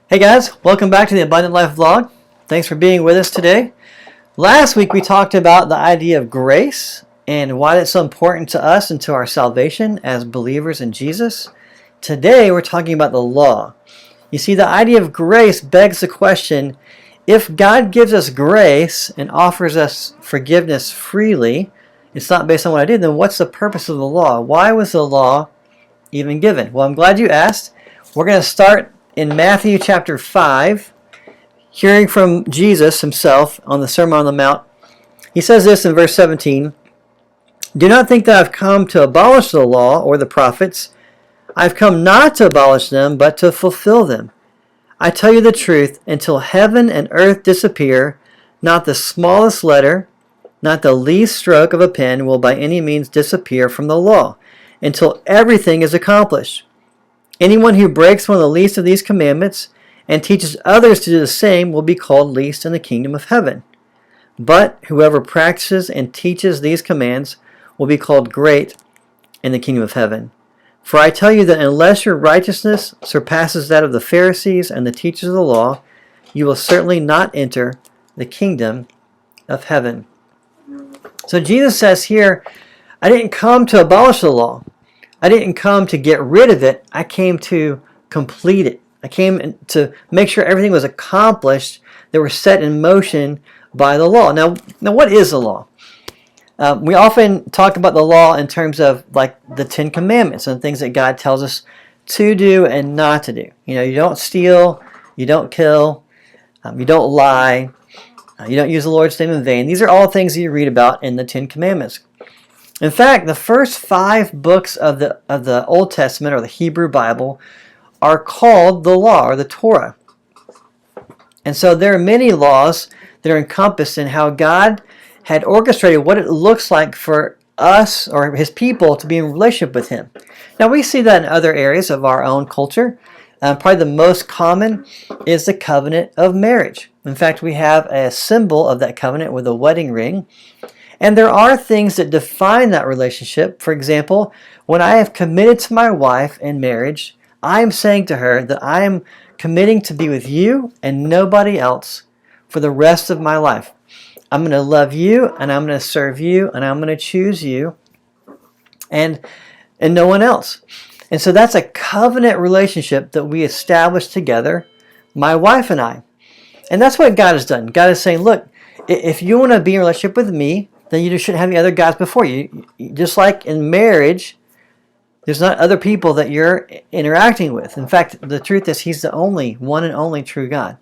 Hey guys, welcome back to the Abundant Life Vlog. Thanks for being with us today. Last week we talked about the idea of grace and why it's so important to us and to our salvation as believers in Jesus. Today we're talking about the law. You see, the idea of grace begs the question, if God gives us grace and offers us forgiveness freely, it's not based on what I did, then what's the purpose of the law? Why was the law even given? Well, I'm glad you asked. We're going to start in Matthew chapter 5, hearing from Jesus himself on the Sermon on the Mount. He says this in verse 17, "Do not think that I've come to abolish the law or the prophets. I've come not to abolish them, but to fulfill them. I tell you the truth, until heaven and earth disappear, not the smallest letter, not the least stroke of a pen will by any means disappear from the law, until everything is accomplished. Anyone who breaks one of the least of these commandments and teaches others to do the same will be called least in the kingdom of heaven. But whoever practices and teaches these commands will be called great in the kingdom of heaven. For I tell you that unless your righteousness surpasses that of the Pharisees and the teachers of the law, you will certainly not enter the kingdom of heaven." So Jesus says here, I didn't come to abolish the law. I didn't come to get rid of it. I came to complete it. I came to make sure everything was accomplished that were set in motion by the law. Now what is the law? We often talk about the law in terms of like the Ten Commandments and things that God tells us to do and not to do. You don't steal, you don't kill, you don't lie, you don't use the Lord's name in vain. These are all things that you read about in the Ten Commandments. In fact, the first 5 books of the Old Testament, or the Hebrew Bible, are called the law, or the Torah. And so there are many laws that are encompassed in how God had orchestrated what it looks like for us, or His people, to be in relationship with Him. Now we see that in other areas of our own culture. Probably the most common is the covenant of marriage. In fact, we have a symbol of that covenant with a wedding ring. And there are things that define that relationship. For example, when I have committed to my wife in marriage, I am saying to her that I am committing to be with you and nobody else for the rest of my life. I'm going to love you, and I'm going to serve you, and I'm going to choose you and no one else. And so that's a covenant relationship that we establish together, my wife and I. And that's what God has done. God is saying, look, if you want to be in a relationship with me, then you shouldn't have any other gods before you. Just like in marriage, there's not other people that you're interacting with. In fact, the truth is He's the only, one and only true God.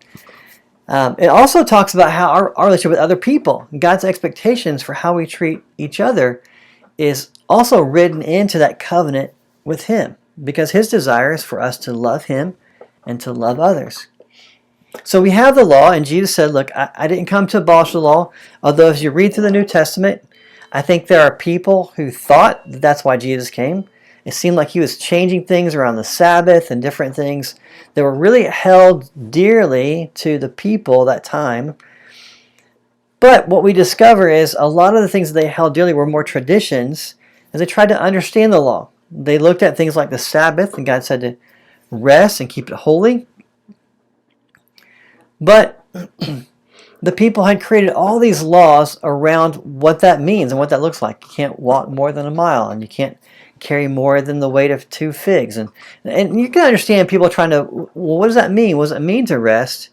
It also talks about how our relationship with other people, God's expectations for how we treat each other, is also written into that covenant with Him, because His desire is for us to love Him and to love others. So we have the law, and Jesus said, look, I didn't come to abolish the law, although as you read through the New Testament, I think there are people who thought that's why Jesus came. It seemed like He was changing things around the Sabbath and different things that were really held dearly to the people that time. But what we discover is a lot of the things that they held dearly were more traditions as they tried to understand the law. They looked at things like the Sabbath, and God said to rest and keep it holy. But the people had created all these laws around what that means and what that looks like. You can't walk more than a mile, and you can't carry more than the weight of 2 figs. And you can understand people trying to, well, what does that mean? What does it mean to rest?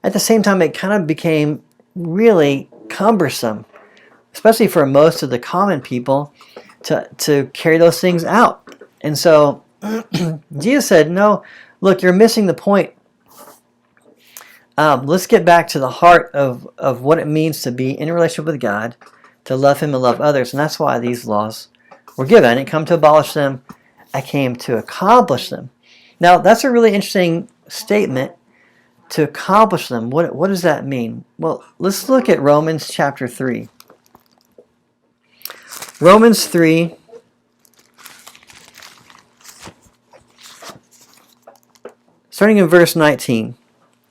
At the same time, it kind of became really cumbersome, especially for most of the common people, to carry those things out. And so Jesus said, no, look, you're missing the point. Let's get back to the heart of what it means to be in a relationship with God, to love Him and love others. And that's why these laws were given. I didn't come to abolish them. I came to accomplish them. Now, that's a really interesting statement, to accomplish them. What does that mean? Well, let's look at Romans chapter 3. Romans 3, starting in verse 19.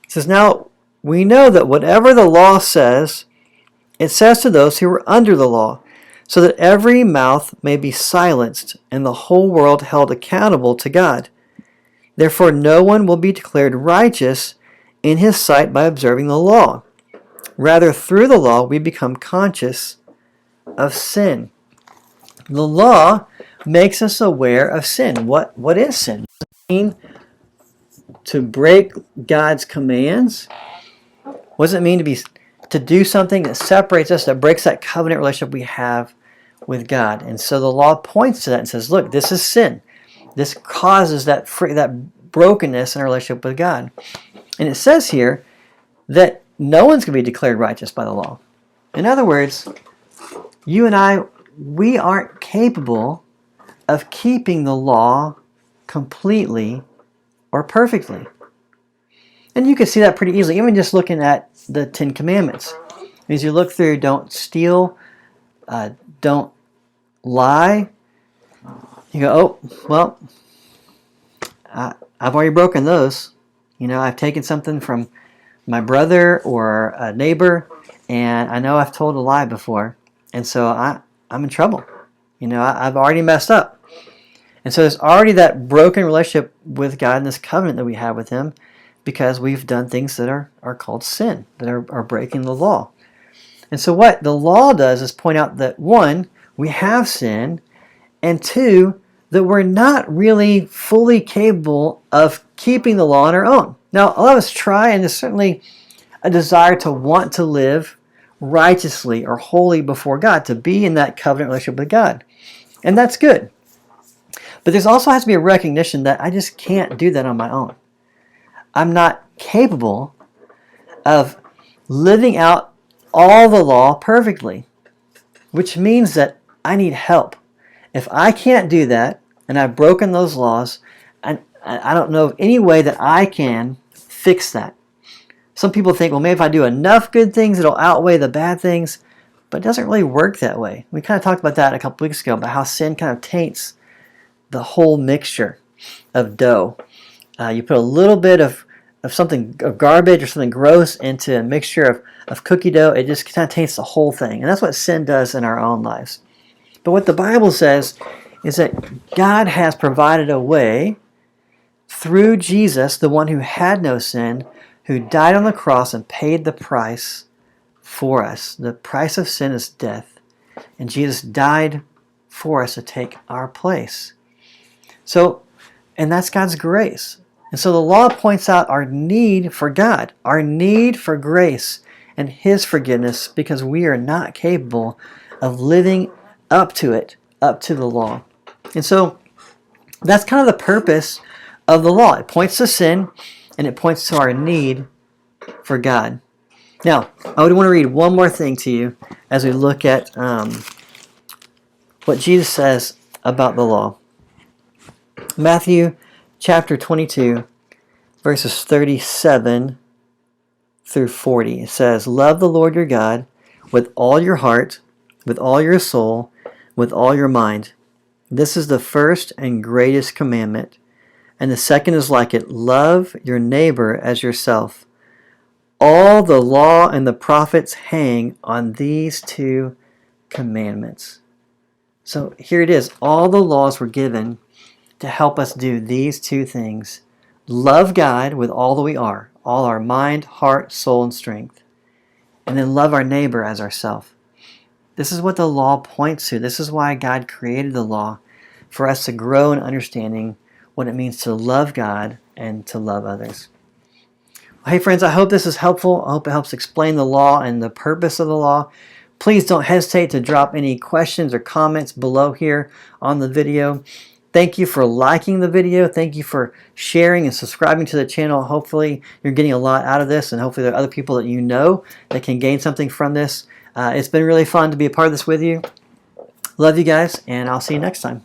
It says, "Now we know that whatever the law says, it says to those who are under the law, so that every mouth may be silenced and the whole world held accountable to God. Therefore, no one will be declared righteous in his sight by observing the law. Rather, through the law, we become conscious of sin. The law makes us aware of sin. What is sin? Does it mean to break God's commands? What does it mean to do something that separates us, that breaks that covenant relationship we have with God? And so the law points to that and says, look, this is sin. This causes that brokenness in our relationship with God. And it says here that no one's going to be declared righteous by the law. In other words, you and I, we aren't capable of keeping the law completely or perfectly. And you can see that pretty easily, even just looking at the Ten Commandments. As you look through, don't steal, don't lie. You go, oh, well, I've already broken those. You know, I've taken something from my brother or a neighbor, and I know I've told a lie before, and so I'm in trouble. You know, I've already messed up. And so there's already that broken relationship with God and this covenant that we have with Him because we've done things that are called sin, that are breaking the law. And so what the law does is point out that, one, we have sin, and two, that we're not really fully capable of keeping the law on our own. Now, a lot of us try, and there's certainly a desire to want to live righteously or holy before God, to be in that covenant relationship with God. And that's good. But there's also has to be a recognition that I just can't do that on my own. I'm not capable of living out all the law perfectly, which means that I need help. If I can't do that, and I've broken those laws, and I don't know of any way that I can fix that. Some people think, well, maybe if I do enough good things, it'll outweigh the bad things, but it doesn't really work that way. We kind of talked about that a couple weeks ago, about how sin kind of taints the whole mixture of dough. You put a little bit of something, of garbage or something gross into a mixture of cookie dough, it just kind of taints the whole thing. And that's what sin does in our own lives. But what the Bible says is that God has provided a way through Jesus, the one who had no sin, who died on the cross and paid the price for us. The price of sin is death. And Jesus died for us to take our place. So, and that's God's grace. And so the law points out our need for God, our need for grace and His forgiveness, because we are not capable of living up to it, up to the law. And so that's kind of the purpose of the law. It points to sin, and it points to our need for God. Now, I would want to read one more thing to you as we look at what Jesus says about the law. Matthew chapter 22, verses 37 through 40. It says, "Love the Lord your God with all your heart, with all your soul, with all your mind. This is the first and greatest commandment. And the second is like it, love your neighbor as yourself. All the law and the prophets hang on these two commandments." So here it is. All the laws were given to help us do these two things. Love God with all that we are, all our mind, heart, soul, and strength. And then love our neighbor as ourselves. This is what the law points to. This is why God created the law, for us to grow in understanding what it means to love God and to love others. Well, hey friends, I hope this is helpful. I hope it helps explain the law and the purpose of the law. Please don't hesitate to drop any questions or comments below here on the video. Thank you for liking the video. Thank you for sharing and subscribing to the channel. Hopefully you're getting a lot out of this, and hopefully there are other people that you know that can gain something from this. It's been really fun to be a part of this with you. Love you guys, and I'll see you next time.